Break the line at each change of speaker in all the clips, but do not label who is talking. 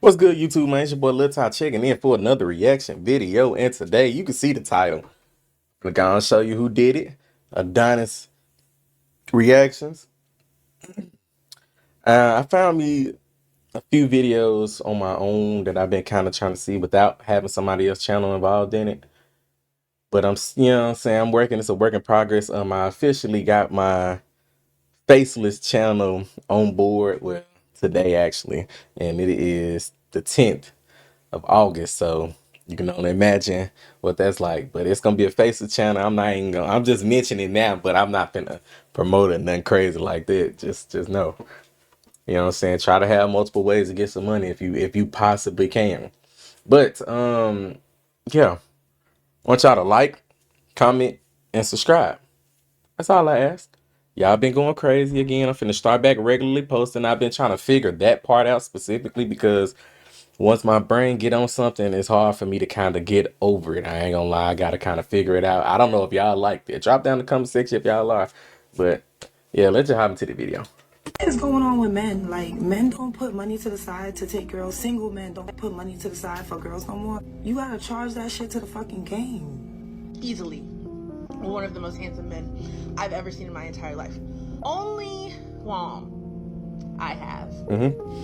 What's good, YouTube, man? It's your boy Lil Ty checking in for another reaction video. And today, you can see the title. I'm gonna show you who did it. Adonis reactions. I found me a few videos on my own that I've been kind of trying to see without having somebody else channel involved in it. But you know what I'm saying? I'm working. It's a work in progress. I officially got my faceless channel on board with today, actually. And it is the 10th of August, so you can only imagine what that's like. But it's gonna be a faceless channel. I'm not even gonna, I'm just mentioning now, but I'm not gonna promote it nothing crazy like that. Just know. You know what I'm saying? Try to have multiple ways to get some money if you possibly can. But yeah. I want y'all to like, comment, and subscribe. That's all I ask. Y'all been going crazy again. I'm finna start back regularly posting. I've been trying to figure that part out specifically because once my brain get on something, it's hard for me to kind of get over it. I ain't gonna lie, I gotta kind of figure it out. I don't know if y'all like that. Drop down in the comment section if y'all are. But yeah, let's just hop into the video.
What is going on with men? Like, men don't put money to the side to take girls. Single men don't put money to the side for girls no more. You gotta charge that shit to the fucking game.
Easily one of the most handsome men I've ever seen in my entire life. Only qualm I have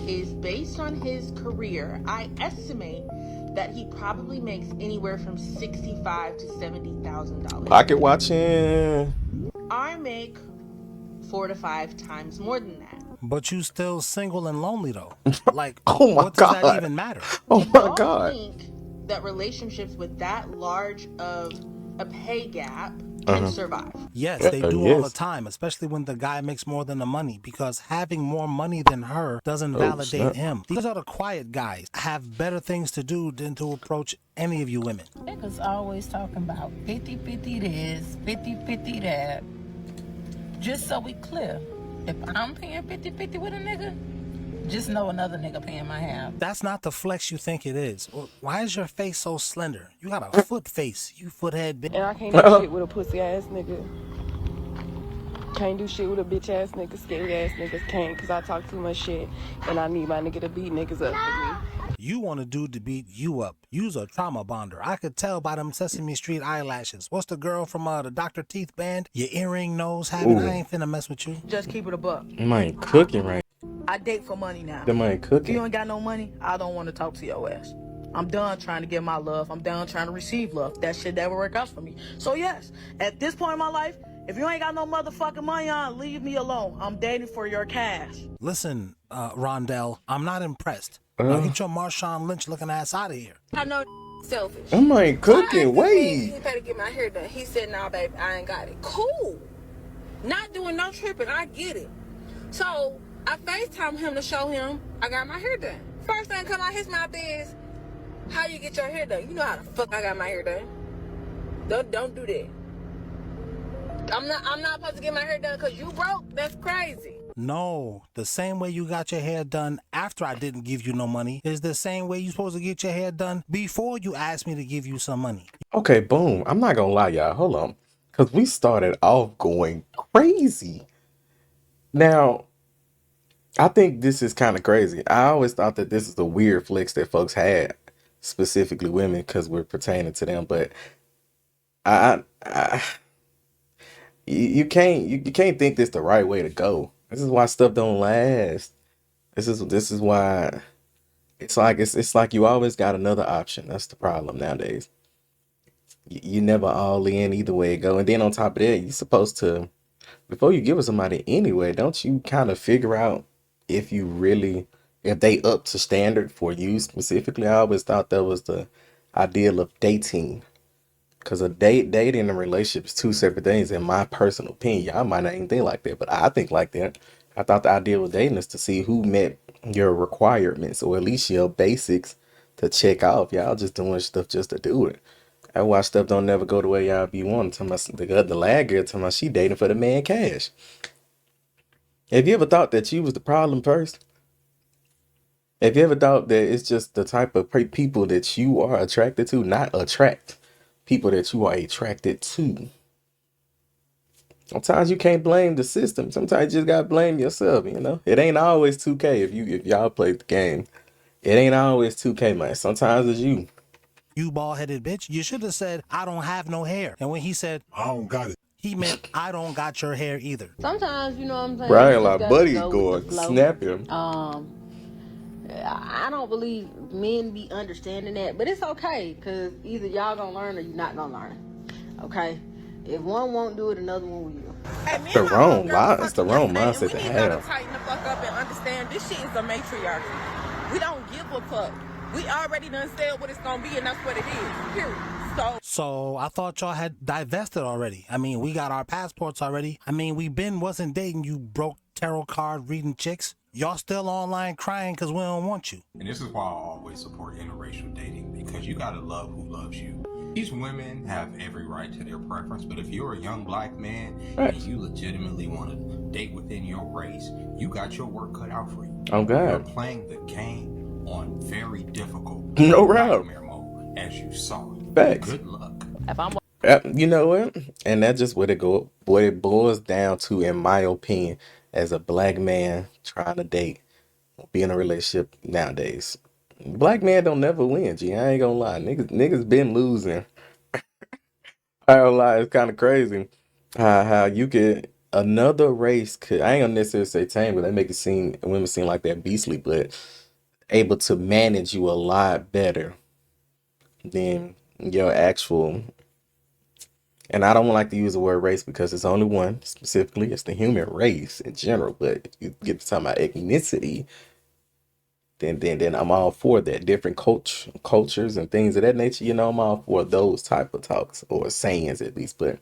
is based on his career. I estimate that he probably makes anywhere from $65,000 to $70,000.
Pocket watching.
I make 4 to 5 times more than that.
But you still single and lonely though. Like,
Oh my
what does
God.
that even matter?
Oh my God.
Think that relationships with that large of a pay gap can survive?
Yes, they do all the time, especially when the guy makes more than the money, because having more money than her doesn't validate him. These are the quiet guys, have better things to do than to approach any of you women.
Niggas always talking about 50-50 this, 50-50 that. Just so we clear, if I'm paying 50-50 with a nigga, just know another nigga paying my half.
That's not the flex you think it is. Why is your face so slender? You got a foot face, you foothead bitch.
And I can't do shit with a pussy ass nigga. Can't do shit with a bitch ass nigga, scary ass niggas can't, cause I talk too much shit and I need my nigga to beat niggas up for me.
You want a dude to beat you up. You's a trauma bonder. I could tell by them Sesame Street eyelashes. What's the girl from the Dr. Teeth band? Your earring nose having. I ain't finna mess with you.
Just keep it a buck.
Them ain't cooking right.
I date for money now.
Them ain't
If
cooking.
you ain't got no money, I don't want to talk to your ass. I'm done trying to get my love. I'm done trying to receive love. That shit never work out for me. So yes, at this point in my life, if you ain't got no motherfucking money on, leave me alone. I'm dating for your cash.
Listen, Rondell, I'm not impressed. Now get your Marshawn Lynch looking ass out of here.
I know selfish.
Them ain't cooking.
Wait.
Wait.
He better get my hair done. He said, "Nah, baby, I ain't got it." Cool. Not doing no tripping. I get it. So I FaceTime him to show him I got my hair done. First thing come out his mouth is, "How you get your hair done? You know how the fuck I got my hair done. Don't do that. I'm not supposed to get my hair done because you broke. That's crazy."
No, the same way you got your hair done after I didn't give you no money is the same way you supposed to get your hair done before you asked me to give you some money.
Okay, boom. I'm not gonna lie, y'all. Hold on. Because we started off going crazy. Now, I think this is kind of crazy. I always thought that this is a weird flex that folks had, specifically women, because we're pertaining to them. But I you can't think this the right way to go. This is why stuff don't last. This is why it's like you always got another option. That's the problem nowadays. You never all in either way it go. And then on top of that, you're supposed to, before you give it somebody anyway, don't you kind of figure out if you really, if they up to standard for you specifically? I always thought that was the ideal of dating. Because dating and relationship is two separate things in my personal opinion. Y'all might not even think like that, but I think like that. I thought the idea with dating is to see who met your requirements or at least your basics to check off. Y'all just doing stuff just to do it. That's why stuff don't never go the way y'all be wanting. The lad girl talking about she dating for the man cash. Have you ever thought that you was the problem first? Have you ever thought that it's just the type of people that you are attracted to, not attract people that you are attracted to? Sometimes you can't blame the system. Sometimes you just gotta blame yourself. You know, it ain't always 2K if y'all play the game. It ain't always 2K, man. Sometimes it's you.
You bald-headed bitch. You should have said, I don't have no hair. And when he said, I don't got it, he meant, I don't got your hair either.
Sometimes, you know what I'm saying, you
Brian,
just
like,
got to
buddy,
go with the
go
flow.
snap him.
I don't believe men be understanding that, but it's okay, because either y'all gonna learn or you not gonna learn. Okay? If one won't do it, another one will.
Hey, me
The
and my
wrong
homegirl
it's
was
the
fucking
wrong
yesterday, and
mindset
we
to
need y'all to
have.
tighten the fuck up and understand this shit is a matriarchy. We don't give a fuck. We already done said what it's gonna be, and that's what it is. Period.
So I thought y'all had divested already. I mean, we got our passports already. I mean, wasn't dating you broke tarot card reading chicks. Y'all still online crying because we don't want you.
And this is why I always support interracial dating, because you gotta love who loves you. These women have every right to their preference, but if you're a young black man and you legitimately want to date within your race, you got your work cut out for you.
Oh
You're
God.
playing the game on very difficult
No route.
nightmare mode, as you saw.
Facts.
Good luck.
If I'm
You know what? And that's just what it boils down to, in my opinion, as a black man trying to date, be in a relationship nowadays. Black man don't never win, G. I ain't gonna lie. Niggas been losing. I don't lie, it's kind of crazy how you could another race could, I ain't gonna necessarily say tame, but they make it seem women seem like they're beastly, but able to manage you a lot better than your actual. And I don't like to use the word race because it's only one specifically. It's the human race in general. But if you get to talking about ethnicity, then I'm all for that. Different cultures and things of that nature. You know, I'm all for those type of talks or sayings at least. But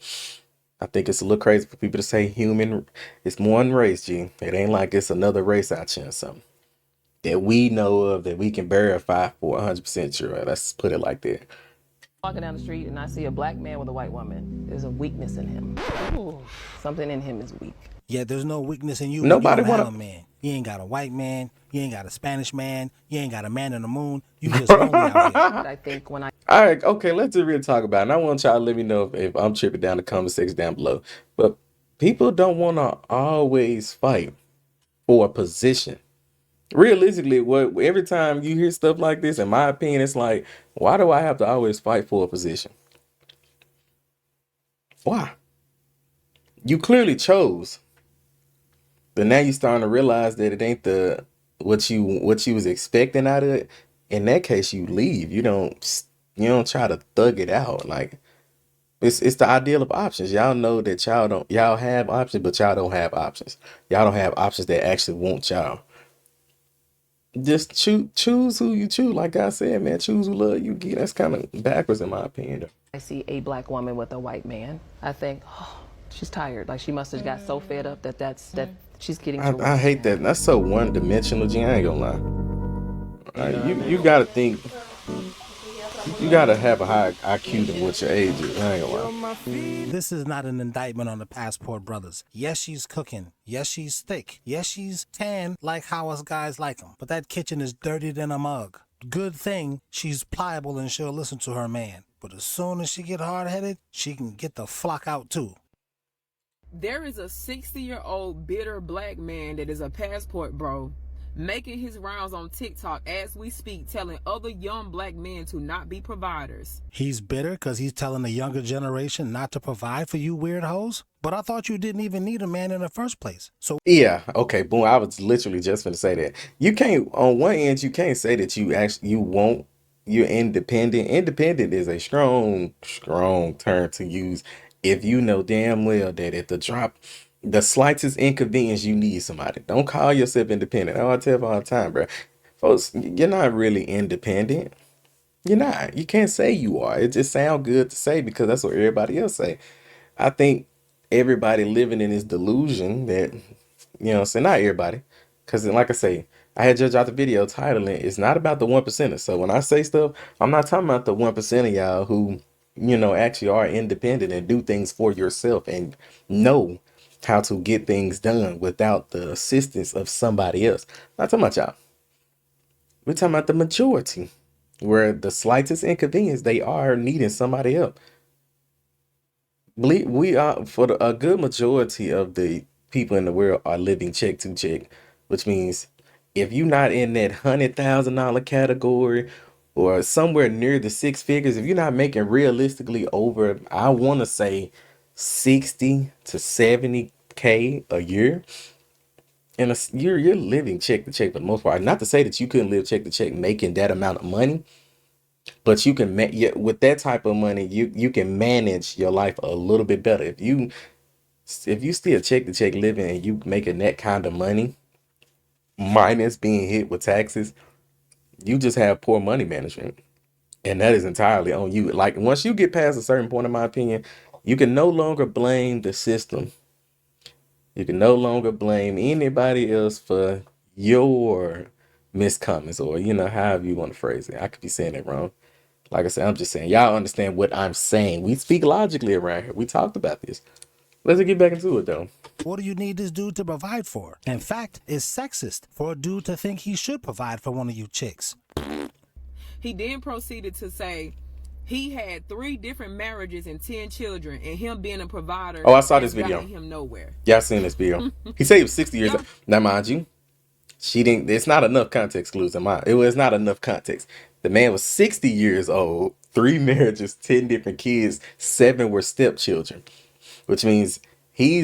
I think it's a little crazy for people to say human. It's one race, G. It ain't like it's another race out here or something that we know of that we can verify for 100% sure. Let's put it like that.
walking down the street and I see a black man with a white woman, there's a weakness in him. Ooh, something in him is weak.
Yeah, there's no weakness in you when
Nobody
you don't have
wanna.
a man. You ain't got a white man. You ain't got a Spanish man. You ain't got a man in the moon. You just lonely out here.
But I think when I
All right, okay, let's just really talk about it. And I want y'all to let me know if I'm tripping down the comment section down below. But people don't want to always fight for a position. Realistically, what every time you hear stuff like this, in my opinion, it's like, why do I have to always fight for a position? Why? You clearly chose, but now you're starting to realize that it ain't the what you was expecting out of it. In that case, you leave. You don't try to thug it out. Like it's the ideal of options. Y'all know that y'all have options, but y'all don't have options. Y'all don't have options that actually want y'all. Just choose who you choose. Like I said, man, choose who love you. Get that's kind of backwards in my opinion.
see a black woman with a white man, I think, oh, she's tired. Like she must have got so fed up that she's getting to
I hate that. That's so one dimensional. G. I ain't gonna lie. You gotta think. You gotta have a high IQ than what your age is. I ain't gonna lie.
This is not an indictment on the Passport brothers. Yes, she's cooking. Yes, she's thick. Yes, she's tan like how us guys like them. But that kitchen is dirtier than a mug. Good thing she's pliable and she'll listen to her man. But as soon as she get hard-headed, she can get the flock out too.
There is a 60-year-old bitter black man that is a passport bro, making his rounds on TikTok as we speak, telling other young black men to not be providers.
He's bitter because he's telling the younger generation not to provide for you weird hoes? But I thought you didn't even need a man in the first place. So
Yeah, okay, boom. I was literally just gonna say that. You can't on one end you can't say that you're independent. Independent is a strong term to use if you know damn well that at the slightest inconvenience you need somebody. Don't call yourself independent. Oh, I tell you all the time, bro. Folks, you're not really independent. You're not. You can't say you are. It just sounds good to say because that's what everybody else say. I think everybody living in this delusion that, I'm saying, not everybody. Because like I say, I had just dropped the video titling it's not about the 1%ers. So when I say stuff, I'm not talking about the 1% of y'all who, actually are independent and do things for yourself and know how to get things done without the assistance of somebody else. Not talking about y'all. We're talking about the majority where the slightest inconvenience, they are needing somebody else. We are a good majority of the people in the world are living check to check, which means if you're not in that $100,000 category or somewhere near the six figures, if you're not making realistically over, I want to say 60 to 70K a year, and you're living check to check for the most part. Not to say that you couldn't live check to check making that amount of money, but you can yeah, with that type of money, you can manage your life a little bit better. If you still check to check living and you making that kind of money, minus being hit with taxes, you just have poor money management. And that is entirely on you. Like, once you get past a certain point, in my opinion, you can no longer blame the system. You can no longer blame anybody else for your miscomings, or, however you want to phrase it. I could be saying it wrong. Like I said, I'm just saying, y'all understand what I'm saying. We speak logically around here. We talked about this. Let's get back into it, though.
What do you need this dude to provide for? In fact, it's sexist for a dude to think he should provide for one of you chicks.
He then proceeded to say he had 3 different marriages and 10 children, and him being a provider.
Oh, I saw this video.
Him nowhere.
Y'all seen this video? He said he was 60 years old. Now, mind you, she didn't. It's not enough context clues in my. It was not enough context. The man was 60 years old, 3 marriages, 10 different kids, 7 were stepchildren, which means he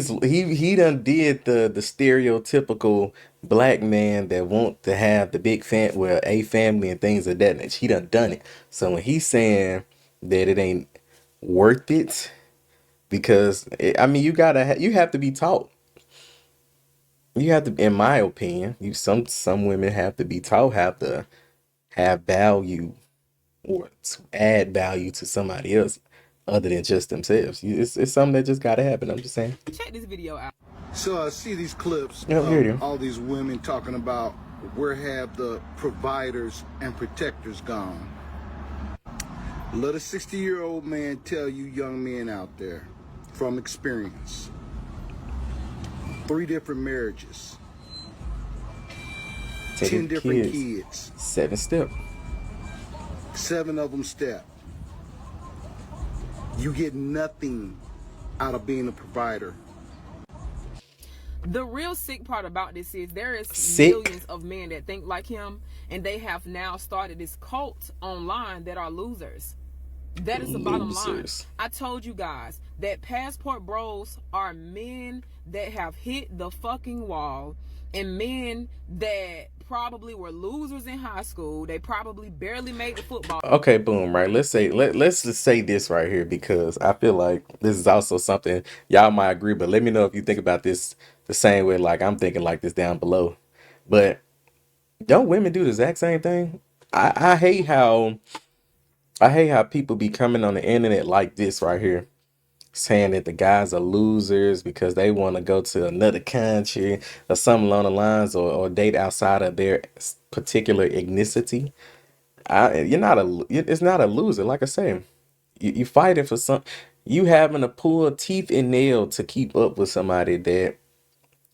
done did the stereotypical black man that want to have the big a family and things of that nature. He done it. So when he's saying that it ain't worth it, because you have to be taught. You have to, in my opinion, some women have to be taught how to have value or to add value to somebody else other than just themselves. It's something that just gotta happen. I'm just saying.
Check this video out.
So I see these clips
of
all these women talking about where have the providers and protectors gone. Let a 60-year-old man tell you young men out there from experience. 3 different marriages. 10 different kids.
7 step.
7 of them step. You get nothing out of being a provider.
The real sick part about this is there is millions of men that think like him, and they have now started this cult online that are losers. That is the bottom line. I told you guys that passport bros are men that have hit the fucking wall, and men that probably were losers in high school. They probably barely made the football.
Okay, boom, right. Let's just say this right here, because I feel like this is also something y'all might agree, but let me know if you think about this the same way like I'm thinking like this down below. But don't women do the exact same thing? I hate how people be coming on the internet like this right here, saying that the guys are losers because they want to go to another country or something along the lines, or date outside of their particular ethnicity. It's not a loser. Like I say, you fighting for you having to pull teeth and nail to keep up with somebody that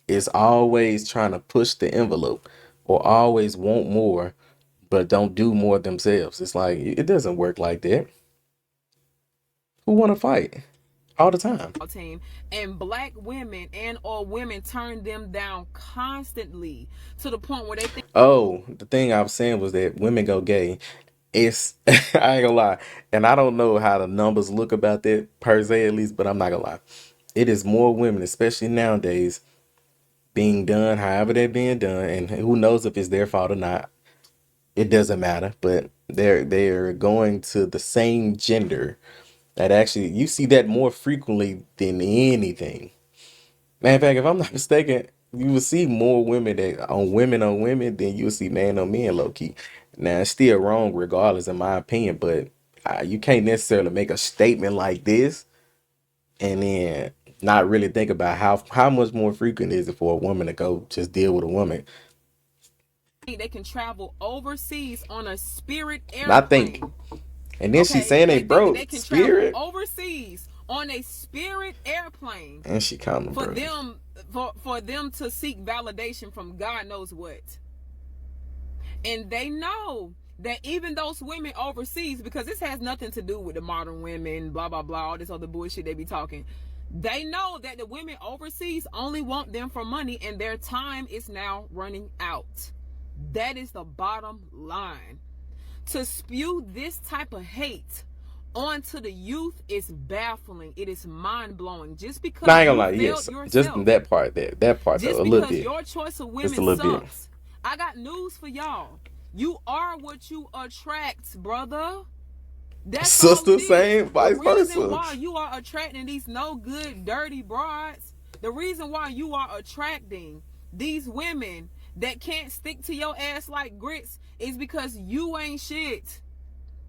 is always trying to push the envelope or always want more, but don't do more themselves. It's like, it doesn't work like that. Who want to fight all the time?
Team, and black women and or women turn them down constantly to the point where they think.
Oh, the thing I was saying was that women go gay. It's I ain't gonna lie, and I don't know how the numbers look about that per se, at least, but I'm not gonna lie. It is more women, especially nowadays, being done however they're being done, and who knows if it's their fault or not. It doesn't matter, but they're going to the same gender. That actually, you see that more frequently than anything. Matter of fact, if I'm not mistaken, you will see more women on women than you will see man on men, low key. Now, it's still wrong regardless, in my opinion, but you can't necessarily make a statement like this and then not really think about how much more frequent is it for a woman to go just deal with a woman.
They can travel overseas on a Spirit airplane.
I think. And then she's saying they broke
they can
Spirit
travel overseas on a Spirit airplane.
And she coming
for them for them to seek validation from God knows what. And they know that even those women overseas, because this has nothing to do with the modern women, blah blah blah, all this other bullshit they be talking. They know that the women overseas only want them for money, and their time is now running out. That is the bottom line. To spew this type of hate onto the youth is baffling. It is mind-blowing. Just because
Nah, I ain't gonna
you
lie.
failed
Yes, just
yourself,
that part there. That part though,
just
a little
because
bit.
your choice of
Just a
women
little bit.
sucks, I got news for y'all. You are what you attract, brother. That's all
Sister,
it is.
same,
The
vice
reason
versa.
why you are attracting these no good, dirty broads, the reason why you are attracting these women that can't stick to your ass like grits is because you ain't shit.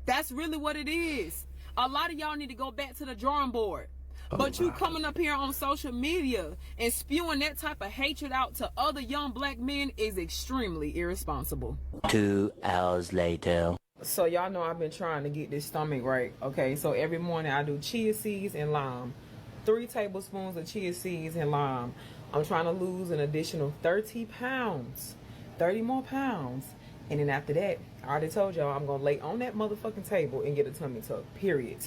That's really what it is. A lot of y'all need to go back to the drawing board. But you coming up here on social media and spewing that type of hatred out to other young black men is extremely irresponsible.
2 hours later.
So y'all know I've been trying to get this stomach right. Okay, so every morning I do chia seeds and lime. 3 tablespoons of chia seeds and lime. I'm trying to lose an additional 30 pounds. 30 more pounds. And then after that, I already told y'all I'm going to lay on that motherfucking table and get a tummy tuck. Period.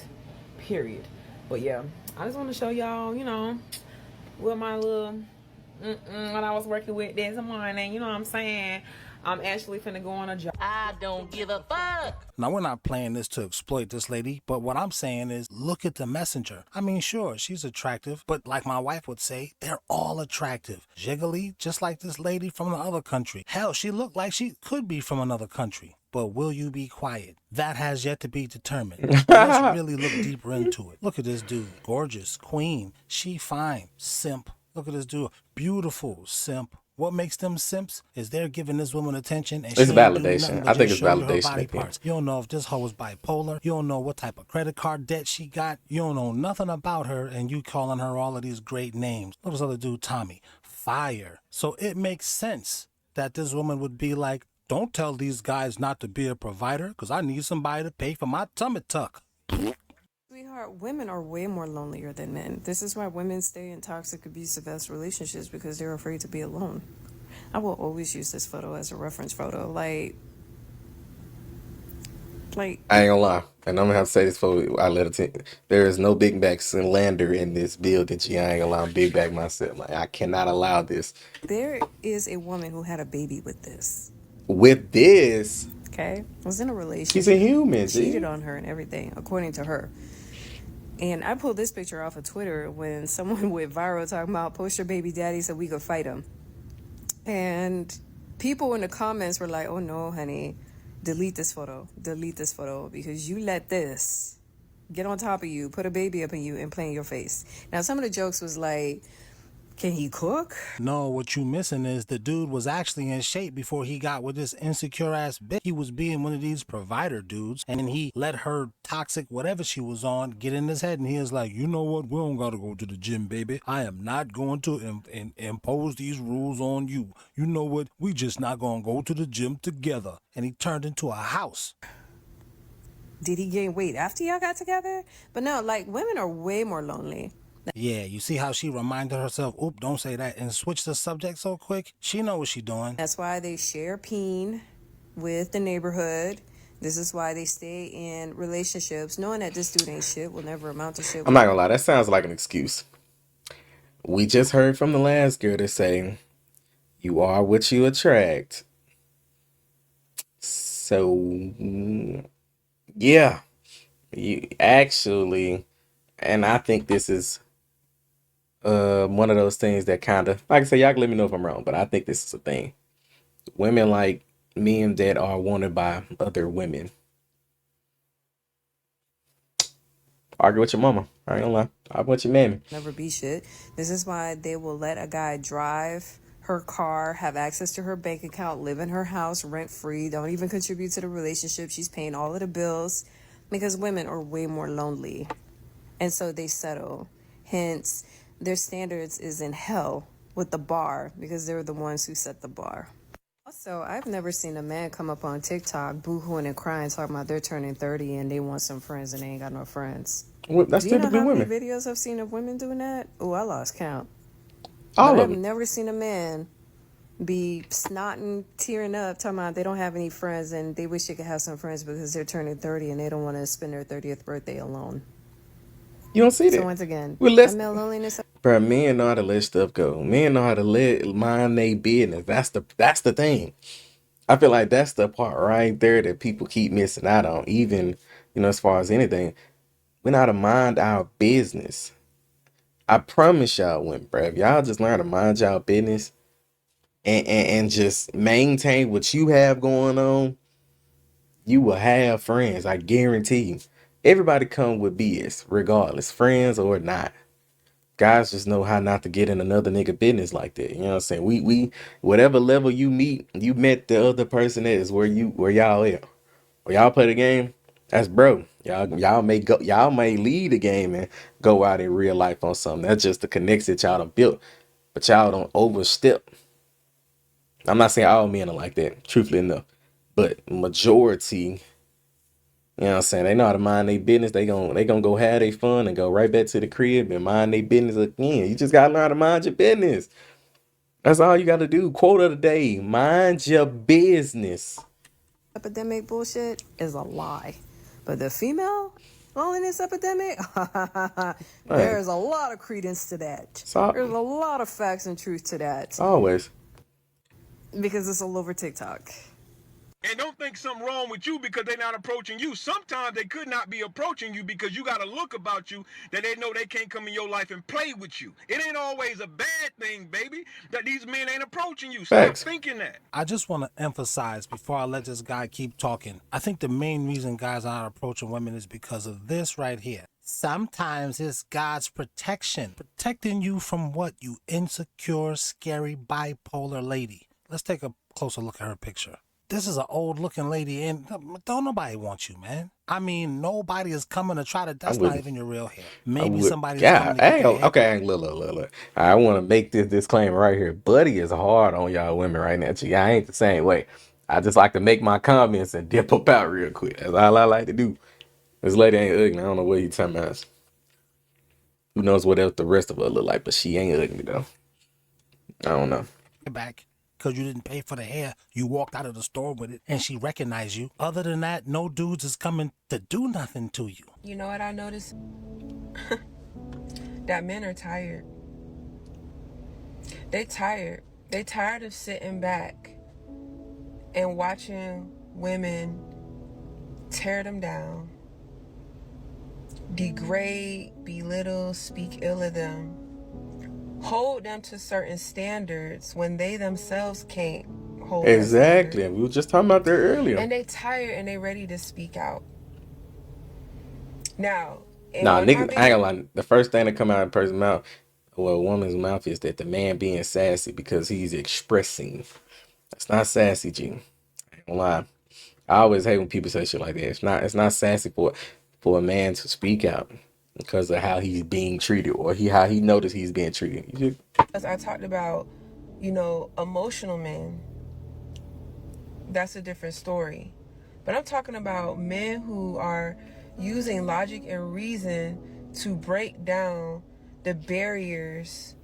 But yeah, I just want to show y'all, you know, what my little, what I was working with this morning. You know what I'm saying? I'm actually finna go on a job.
I don't give a fuck.
Now, we're not playing this to exploit this lady, but what I'm saying is look at the messenger. I mean, sure, she's attractive, but like my wife would say, they're all attractive. Jiggly, just like this lady from the other country. Hell, she looked like she could be from another country. But will you be quiet? That has yet to be determined. Let's really look deeper into it. Look at this dude. Gorgeous. Queen. She fine. Simp. Look at this dude. Beautiful. Simp. What makes them simps is they're giving this woman attention and she
It's
ain't doing
validation.
nothing
I
but
think
just
it's
show you her
validation
body
again.
parts. You don't know if this hoe is bipolar. You don't know what type of credit card debt she got. You don't know nothing about her and you calling her all of these great names. Look at this other dude, Tommy. Fire. So it makes sense that this woman would be like, don't tell these guys not to be a provider because I need somebody to pay for my tummy tuck.
Sweetheart, women are way more lonelier than men. This is why women stay in toxic, abusive relationships because they're afraid to be alone. I will always use this photo as a reference photo. Like
I ain't gonna lie, and I'm gonna have to say this for I let it. There is no big backs and lander in this building. G, I ain't gonna lie, I'm big back myself. Like I cannot allow this.
there is a woman who had a baby with this.
With this,
Okay, was in a relationship.
she's a human.
Cheated
G.
on her and everything, according to her. And I pulled this picture off of Twitter when someone went viral talking about post your baby daddy so we could fight him. And people in the comments were like, oh no, honey, delete this photo, because you let this get on top of you, put a baby up in you, and play in your face. Now, some of the jokes was like, can he cook?
No, what you missing is the dude was actually in shape before he got with this insecure ass bitch. He was being one of these provider dudes, and then he let her toxic whatever she was on get in his head, and he was like, you know what? We don't gotta go to the gym, baby. I am not going to impose these rules on you. You know what? We just not gonna go to the gym together. And he turned into a house.
Did he gain weight after y'all got together? But no, like, women are way more lonely.
Yeah, you see how she reminded herself, oop, don't say that, and switched the subject so quick? She know what she doing.
That's why they share peen with the neighborhood. This is why they stay in relationships, knowing that this dude ain't shit, will never amount to shit.
I'm not gonna lie, that sounds like an excuse. We just heard from the last girl to say, you are what you attract. So, yeah, you actually, and I think this is one of those things that kind of, like I say, y'all can let me know if I'm wrong, but I think this is a thing. Women like men that are wanted by other women. Argue with your mama. I ain't gonna lie. Argue with your mammy.
Never be shit. This is why they will let a guy drive her car, have access to her bank account, live in her house rent free, don't even contribute to the relationship. She's paying all of the bills because women are way more lonely. And so they settle. Hence, their standards is in hell with the bar because they're the ones who set the bar. Also, I've never seen a man come up on TikTok boo-hooing and crying, talking about they're turning 30 and they want some friends and they ain't got no friends.
Well, that's
Do you know
typically
how many
women.
videos I've seen of women doing that? Oh, I lost count.
All
But
of
I've
them.
never seen a man be snotting, tearing up, talking about they don't have any friends and they wish they could have some friends because they're turning 30 and they don't want to spend their 30th birthday alone.
You don't see that.
So once again,
Well, let's,
male loneliness.
bro, men know how to let stuff go. Men know how to let mind their business. That's the thing. I feel like that's the part right there that people keep missing out on. Even, as far as anything, we know how to mind our business. I promise y'all, women, bro, if y'all just learn to mind y'all business and just maintain what you have going on, you will have friends. I guarantee you. Everybody come with BS, regardless, friends or not. Guys just know how not to get in another nigga business like that. You know what I'm saying? We whatever level you met the other person at is where y'all at. Or y'all play the game, that's bro. Y'all may lead the game and go out in real life on something. That's just the connects that y'all done built. But y'all don't overstep. I'm not saying all men are like that, truthfully enough. But majority, you know what I'm saying, they know how to mind their business. They gonna go have their fun and go right back to the crib and mind their business again. You just gotta learn how to mind your business. That's all you gotta do. Quote of the day: mind your business.
Epidemic bullshit is a lie. But the female loneliness epidemic,
Man,
there's a lot of credence to that.
so
There's a lot of facts and truth to that.
always.
Because it's all over TikTok.
And don't think something wrong with you because they're not approaching you. Sometimes they could not be approaching you because you got a look about you that they know they can't come in your life and play with you. It ain't always a bad thing, baby, that these men ain't approaching you. Stop
Facts.
thinking that.
I just want to emphasize before I let this guy keep talking. I think the main reason guys are not approaching women is because of this right here. Sometimes it's God's protection. Protecting you from what? You insecure, scary, bipolar lady. Let's take a closer look at her picture. This is an old looking lady and don't nobody want you, man. I mean, nobody is coming to try to, that's not even your real hair. Maybe somebody's coming to get their hair.
Okay, look. I want to make this disclaimer right here. Buddy is hard on y'all women right now. Gee, I ain't the same way. I just like to make my comments and dip up out real quick. That's all I like to do. This lady ain't ugly. I don't know what you talking about. Who knows what else the rest of her look like, but she ain't ugly though. I don't know.
Back because you didn't pay for the hair. You walked out of the store with it and she recognized you. Other than that, no dudes is coming to do nothing to you.
You know what I noticed? That men are tired. They tired. They tired of sitting back and watching women tear them down, degrade, belittle, speak ill of them, hold them to certain standards when they themselves can't hold
Exactly. We were just talking about that earlier.
and they tired and they ready to speak out. Now,
nigga, I ain't gonna lie. The first thing that come out of a person's mouth, well, a woman's mouth, is that the man being sassy because he's expressing. That's not sassy, G. I ain't gonna lie. I always hate when people say shit like that. It's not sassy for a man to speak out because of how he's being treated or how he noticed he's being treated.
As I talked about, emotional men, that's a different story. But I'm talking about men who are using logic and reason to break down the barriers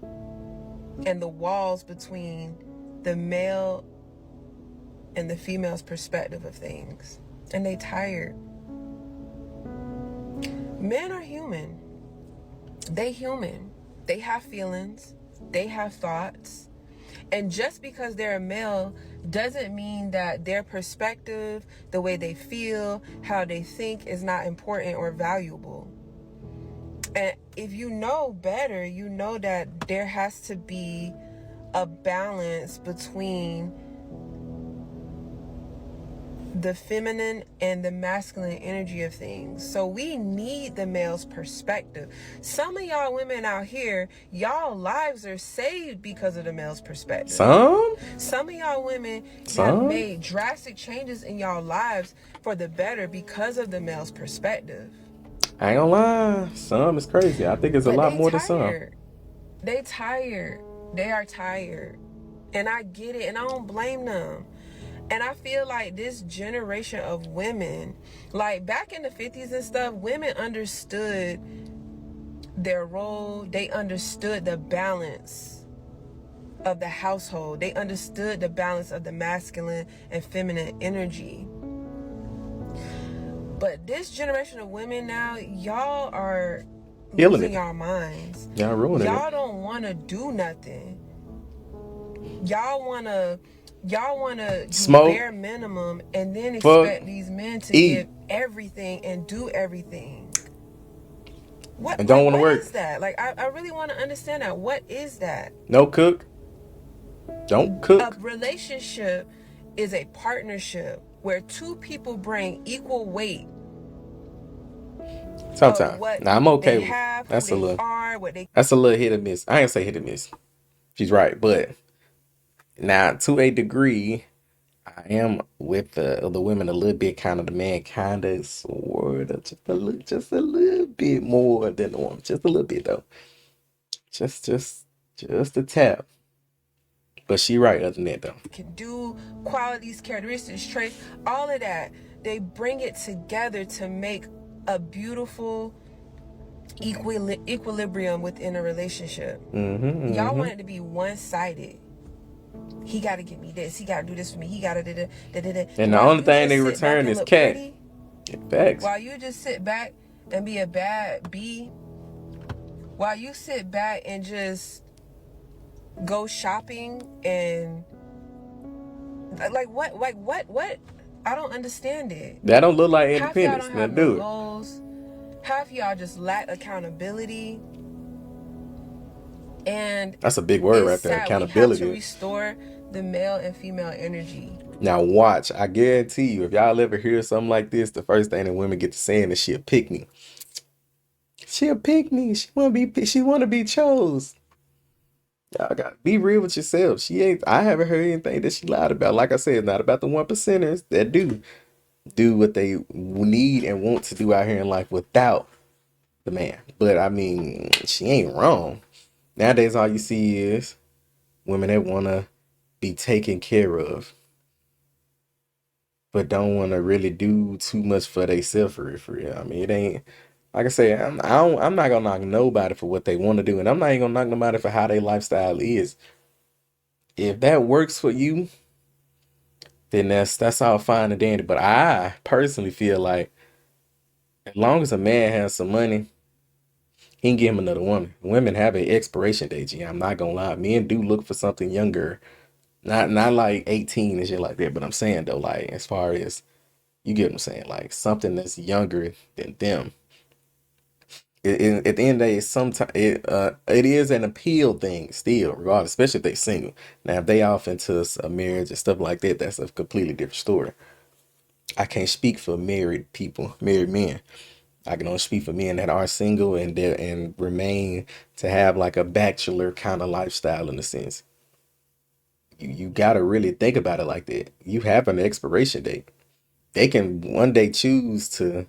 and the walls between the male and the female's perspective of things. And they tired. Men are human. They human. They have feelings. They have thoughts. And just because they're a male doesn't mean that their perspective, the way they feel, how they think is not important or valuable. And if you know better, you know that there has to be a balance between the feminine and the masculine energy of things. So we need the male's perspective. Some of y'all women out here, y'all lives are saved because of the male's perspective. Some of y'all women have made drastic changes in y'all lives for the better because of the male's perspective.
I ain't gonna lie. Some is crazy. I think it's a lot more than some.
They tired. They are tired. And I get it, and I don't blame them. And I feel like this generation of women, like back in the 50s and stuff, women understood their role. They understood the balance of the household. They understood the balance of the masculine and feminine energy. But this generation of women now, y'all are losing y'all minds.
Y'all ruining it.
Y'all don't want to do nothing. Y'all want to y'all want to do
Smoke,
bare minimum and then
fuck,
expect these men to
eat,
give everything and do everything. What,
and don't
like,
want to
what
work.
is that? Like, I really want to understand that. What is that?
No cook. Don't
A
cook.
relationship is a partnership where two people bring equal weight of
Sometimes.
what
Now I'm
they
okay with
have, who
that's a
they
little.
are, what they.
That's a little hit or miss. I ain't say hit or miss. She's right, but now to a degree, I am with the women a little bit, kind of the man, kind of sort of just a little bit more than the woman, just a little bit though, just a tap. But she right other than that though.
Can do qualities, characteristics, traits, all of that. They bring it together to make a beautiful equilibrium within a relationship. Y'all want it to be one-sided. He got to give me this. He got to do this for me. He got to da-da-da-da-da.
And the
While
only
you
thing
just
they
sit back
return
and
is
look
cat.
pretty.
Facts.
While you just sit back and be a bad B. While you sit back and just go shopping and like what? I don't understand it.
That don't look like
Half y'all
independence.
don't
Now
have no
do it.
goals. Half y'all just lack accountability. And
That's a big word
it's
right there.
sad. We have to
Accountability.
restore the male and female energy.
Now watch. I guarantee you, if y'all ever hear something like this, the first thing that women get to saying is she'll pick me. She'll pick me. She wanna be chose. Y'all gotta be real with yourself. She ain't. I haven't heard anything that she lied about. Like I said, not about the 1%ers that do what they need and want to do out here in life without the man. But I mean, she ain't wrong. Nowadays, all you see is women that wanna be taken care of, but don't want to really do too much for themselves for real. I mean, it ain't like I say. I'm not gonna knock nobody for what they want to do, and I'm not even gonna knock nobody for how their lifestyle is. If that works for you, then that's all fine and dandy. But I personally feel like as long as a man has some money, he can get him another woman. Women have an expiration date. G. I'm not gonna lie. Men do look for something younger, not like 18 and shit like that. But I'm saying though, like as far as you get what I'm saying, like something that's younger than them. At the end of the day, sometimes it is an appeal thing still, regardless, especially if they single. Now, if they off into a marriage and stuff like that, that's a completely different story. I can't speak for married people, married men. I can only speak for men that are single and remain to have like a bachelor kind of lifestyle in a sense. You gotta really think about it like that. You have an expiration date. They can one day choose to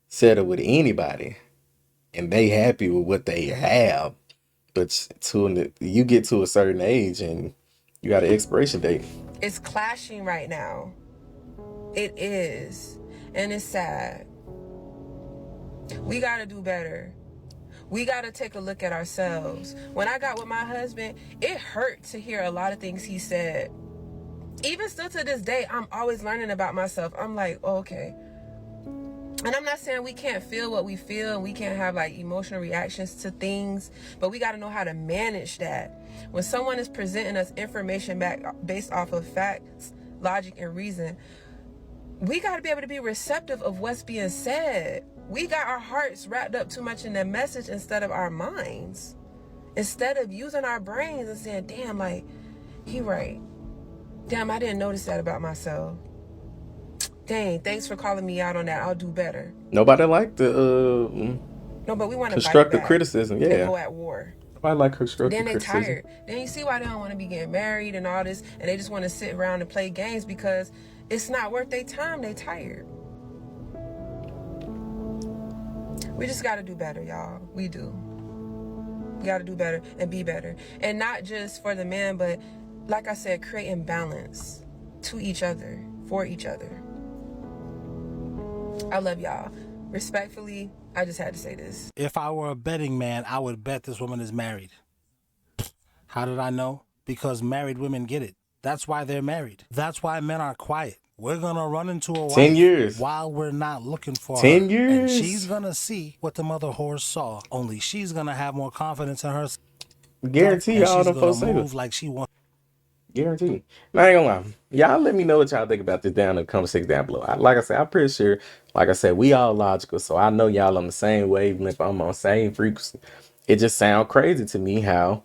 settle with anybody and they happy with what they have. But you get to a certain age and you got an expiration date.
It's clashing right now. It is. And it's sad. We got to do better. We got to take a look at ourselves. When I got with my husband, it hurt to hear a lot of things he said. Even still to this day, I'm always learning about myself. I'm like, oh, okay. And I'm not saying we can't feel what we feel and we can't have like emotional reactions to things, but we got to know how to manage that. When someone is presenting us information back based off of facts, logic, and reason, we got to be able to be receptive of what's being said. We got our hearts wrapped up too much in the message instead of our minds. Instead of using our brains and saying, damn, like, he right. Damn, I didn't notice that about myself. Dang, thanks for calling me out on that. I'll do better.
Nobody like the
No, but we want to
constructive criticism.
and
Yeah.
go at war.
Nobody like constructive
Then they
criticism.
tired. Then you see why they don't want to be getting married and all this, and they just want to sit around and play games because it's not worth their time. They tired. We just got to do better, y'all. We do. We got to do better and be better. And not just for the man, but like I said, creating balance to each other, for each other. I love y'all. Respectfully, I just had to say this.
If I were a betting man, I would bet this woman is married. How did I know? Because married women get it. That's why they're married. That's why men are quiet. We're going to run into a wife
10 years.
while we're not looking for
10
her.
years.
And she's going to see what the mother whores saw. Only she's going to have more confidence in herself.
Guarantee
and
y'all
she's
them
going
folks
to
say
move
that.
like she wants.
Guaranteed. And I ain't gonna lie. Y'all let me know what y'all think about this down in the comment section down below. Like I said, I'm pretty sure, like I said, we all logical. So I know y'all on the same wavelength. I'm on the same frequency. It just sounds crazy to me how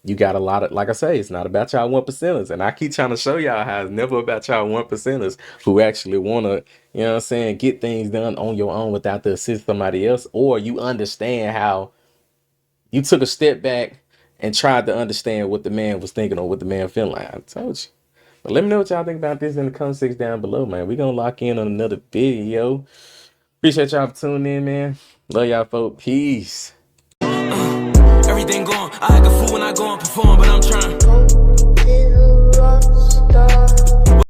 you got a lot of, like I say, it's not about y'all 1%ers. And I keep trying to show y'all how it's never about y'all 1%ers who actually want to, you know what I'm saying, get things done on your own without the assist of somebody else. Or you understand how you took a step back and tried to understand what the man was thinking or what the man feeling like. I told you. But let me know what y'all think about this in the comment section down below, man. We're going to lock in on another video. Appreciate y'all for tuning in, man. Love y'all, folks. Peace.
Everything going, I act a fool when I go and perform, but I'm trying.